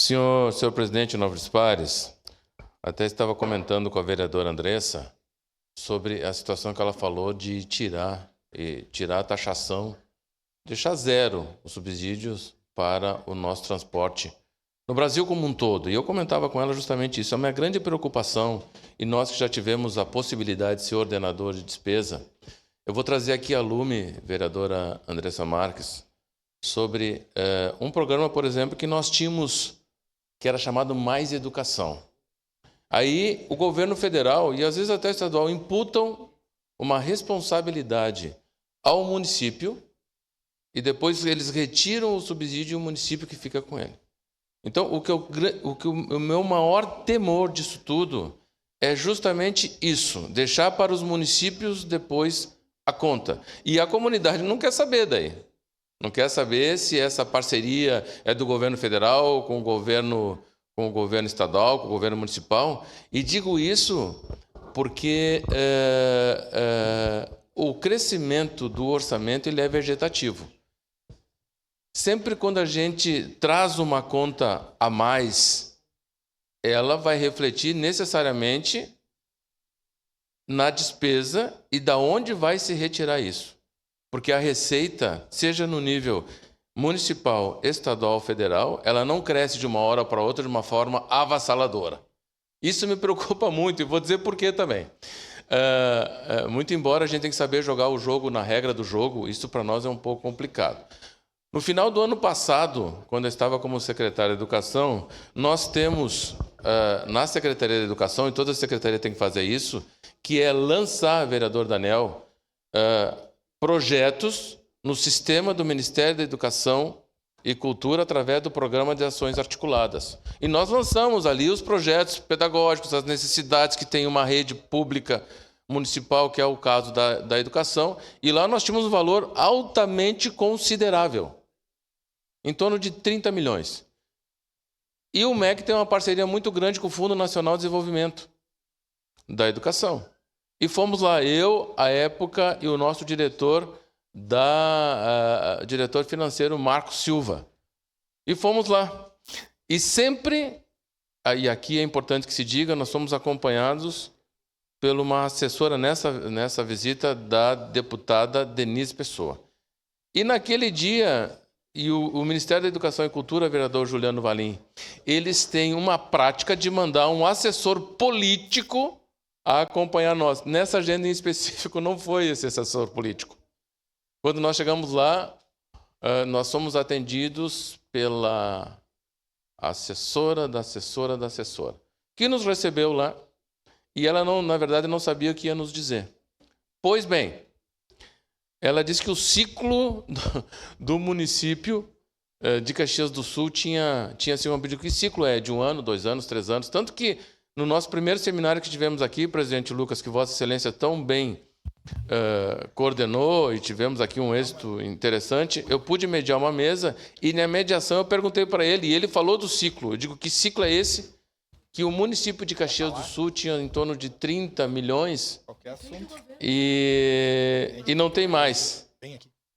Senhor presidente Novo Pares, até estava comentando com a vereadora Andressa sobre a situação que ela falou de tirar a taxação, deixar zero os subsídios para o nosso transporte no Brasil como um todo. E eu comentava com ela justamente isso. É uma grande preocupação, e nós que já tivemos a possibilidade de ser ordenador de despesa, eu vou trazer aqui a lume, vereadora Andressa Marques, sobre um programa, por exemplo, que nós tínhamos, que era chamado Mais Educação. Aí o governo federal, e às vezes até estadual, imputam uma responsabilidade ao município e depois eles retiram o subsídio e o município que fica com ele. Então, o meu maior temor disso tudo é justamente isso, deixar para os municípios depois a conta. E a comunidade não quer saber daí. Não quer saber se essa parceria é do governo federal com o governo estadual, com o governo municipal. E digo isso porque o crescimento do orçamento ele é vegetativo. Sempre quando a gente traz uma conta a mais, ela vai refletir necessariamente na despesa e da onde vai se retirar isso. Porque a receita, seja no nível municipal, estadual, federal, ela não cresce de uma hora para outra de uma forma avassaladora. Isso me preocupa muito e vou dizer por quê também. Muito embora a gente tenha que saber jogar o jogo na regra do jogo, isso para nós é um pouco complicado. No final do ano passado, quando eu estava como secretário de Educação, nós temos na Secretaria de Educação, e toda a Secretaria tem que fazer isso, que é lançar, vereador Daniel, projetos no sistema do Ministério da Educação e Cultura através do Programa de Ações Articuladas. E nós lançamos ali os projetos pedagógicos, as necessidades que tem uma rede pública municipal, que é o caso da educação, e lá nós tínhamos um valor altamente considerável, em torno de 30 milhões. E o MEC tem uma parceria muito grande com o Fundo Nacional de Desenvolvimento da Educação. E fomos lá, eu, à época, e o nosso diretor diretor financeiro, Marcos Silva. E fomos lá. E sempre, e aqui é importante que se diga, nós fomos acompanhados por uma assessora nessa visita da deputada Denise Pessoa. E naquele dia, e o Ministério da Educação e Cultura, vereador Juliano Valim, eles têm uma prática de mandar um assessor político a acompanhar nós. Nessa agenda em específico não foi esse assessor político. Quando nós chegamos lá, nós somos atendidos pela assessora da assessora da assessora, que nos recebeu lá, e ela, na verdade, não sabia o que ia nos dizer. Pois bem, ela disse que o ciclo do município de Caxias do Sul tinha sido um pedido. Que ciclo é? De 1 ano, 2 anos, 3 anos? Tanto que no nosso primeiro seminário que tivemos aqui, presidente Lucas, que Vossa Excelência tão bem coordenou e tivemos aqui um êxito interessante, eu pude mediar uma mesa e na mediação eu perguntei para ele, e ele falou do ciclo. Eu digo, que ciclo é esse? Que o município de Caxias do Sul tinha em torno de 30 milhões e não tem mais.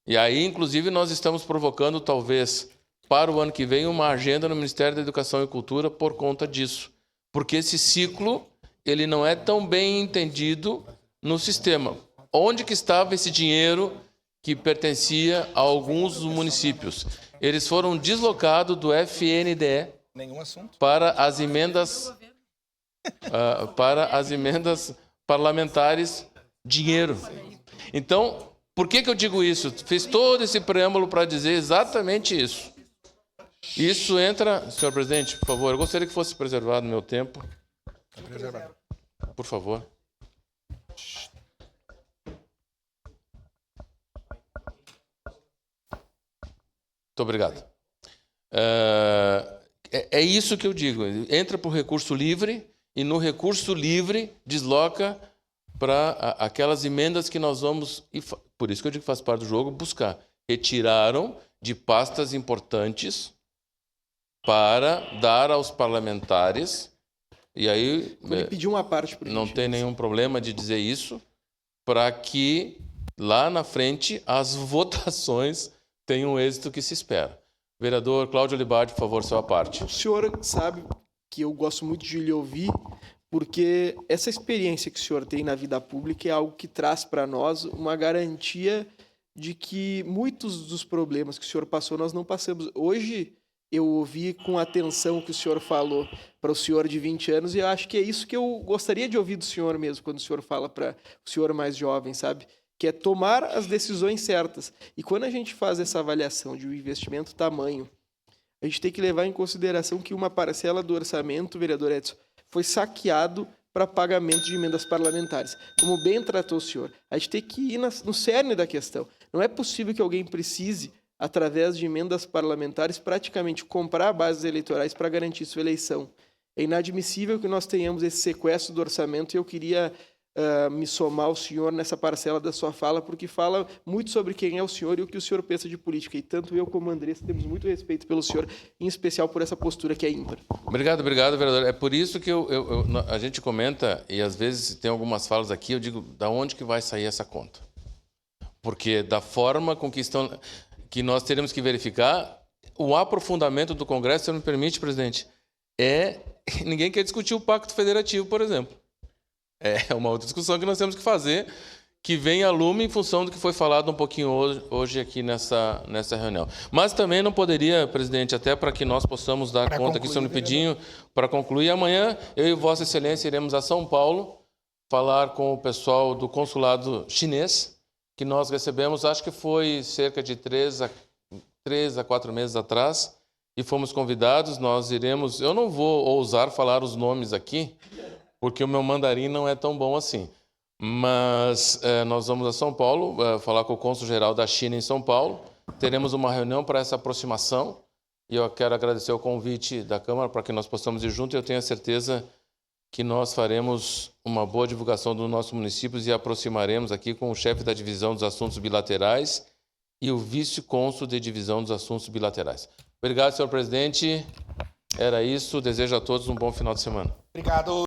E aí, inclusive, nós estamos provocando, talvez, para o ano que vem, uma agenda no Ministério da Educação e Cultura por conta disso. Porque esse ciclo ele não é tão bem entendido no sistema. Onde que estava esse dinheiro que pertencia a alguns municípios? Eles foram deslocados do FNDE para as emendas parlamentares, dinheiro. Então, por que eu digo isso? Fiz todo esse preâmbulo para dizer exatamente isso. Isso entra... Senhor presidente, por favor, eu gostaria que fosse preservado o meu tempo. Por favor. Muito obrigado. É isso que eu digo. Entra para o recurso livre e no recurso livre desloca para aquelas emendas que nós vamos, e por isso que eu digo que faz parte do jogo, buscar. Retiraram de pastas importantes para dar aos parlamentares, e aí pedir uma parte não tem nenhum problema de dizer isso, para que lá na frente as votações tenham o êxito que se espera. Vereador Cláudio Libardi, por favor, sua parte. O senhor sabe que eu gosto muito de lhe ouvir, porque essa experiência que o senhor tem na vida pública é algo que traz para nós uma garantia de que muitos dos problemas que o senhor passou, nós não passamos. Hoje, eu ouvi com atenção o que o senhor falou para o senhor de 20 anos e eu acho que é isso que eu gostaria de ouvir do senhor mesmo, quando o senhor fala para o senhor mais jovem, sabe? Que é tomar as decisões certas. E quando a gente faz essa avaliação de um investimento tamanho, a gente tem que levar em consideração que uma parcela do orçamento, vereador Edson, foi saqueado para pagamento de emendas parlamentares. Como bem tratou o senhor, a gente tem que ir no cerne da questão. Não é possível que alguém precise, através de emendas parlamentares, praticamente comprar bases eleitorais para garantir sua eleição. É inadmissível que nós tenhamos esse sequestro do orçamento e eu queria me somar ao senhor nessa parcela da sua fala, porque fala muito sobre quem é o senhor e o que o senhor pensa de política. E tanto eu como a Andressa temos muito respeito pelo senhor, em especial por essa postura que é ímpar. Obrigado, vereador. É por isso que a gente comenta, e às vezes tem algumas falas aqui, eu digo, da onde que vai sair essa conta? Porque da forma com que nós teremos que verificar, o aprofundamento do Congresso, se me permite, presidente, ninguém quer discutir o Pacto Federativo, por exemplo. É uma outra discussão que nós temos que fazer, que vem a lume em função do que foi falado um pouquinho hoje aqui nessa reunião. Mas também não poderia, presidente, até para que nós possamos dar conta aqui, senhor me pedindo, para concluir, amanhã eu e Vossa Excelência iremos a São Paulo falar com o pessoal do consulado chinês, que nós recebemos, acho que foi cerca de 3 a 4 meses atrás, e fomos convidados, nós iremos... Eu não vou ousar falar os nomes aqui, porque o meu mandarim não é tão bom assim. Mas nós vamos a São Paulo falar com o cônsul-geral da China em São Paulo. Teremos uma reunião para essa aproximação e eu quero agradecer o convite da Câmara para que nós possamos ir juntos. Eu tenho a certeza que nós faremos uma boa divulgação dos nossos municípios e aproximaremos aqui com o chefe da divisão dos assuntos bilaterais e o vice-cônsul de divisão dos assuntos bilaterais. Obrigado, senhor presidente. Era isso. Desejo a todos um bom final de semana. Obrigado.